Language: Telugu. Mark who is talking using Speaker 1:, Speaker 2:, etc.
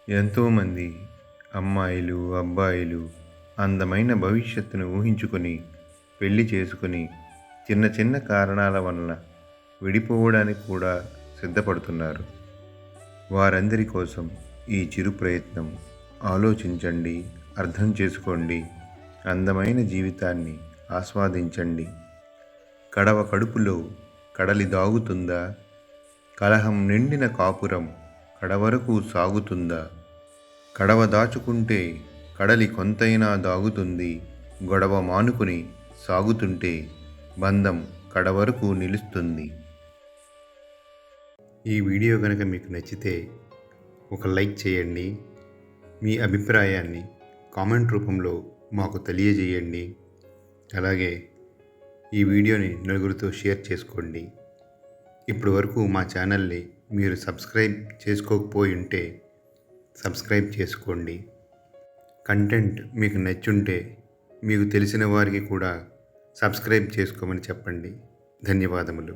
Speaker 1: ఎంతోమంది అమ్మాయిలు అబ్బాయిలు అందమైన భవిష్యత్తును ఊహించుకొని పెళ్లి చేసుకొని చిన్న చిన్న కారణాల వలన విడిపోవడానికి కూడా సిద్ధపడుతున్నారు. వారందరి కోసం ఈ చిరు ప్రయత్నం. ఆలోచించండి, అర్థం చేసుకోండి, అందమైన జీవితాన్ని ఆస్వాదించండి. కడవ కడుపులో కడలి దాగుతుందా? కలహం నిండిన కాపురం కడవరకు సాగుతుందా? కడవ దాచుకుంటే కడలి కొంతైనా దాగుతుంది. గొడవ మానుకుని సాగుతుంటే బంధం కడవరకు నిలుస్తుంది. ఈ వీడియో కనుక మీకు నచ్చితే ఒక లైక్ చేయండి. మీ అభిప్రాయాన్ని కామెంట్ రూపంలో మాకు తెలియజేయండి. అలాగే ఈ వీడియోని నలుగురితో షేర్ చేసుకోండి. ఇప్పటి వరకు మా ఛానల్ని మీరు సబ్స్క్రైబ్ చేసుకోకపోయి ఉంటే సబ్స్క్రైబ్ చేసుకోండి. కంటెంట్ మీకు నచ్చుంటే మీకు తెలిసిన వారికి కూడా సబ్స్క్రైబ్ చేసుకోమని చెప్పండి. ధన్యవాదములు.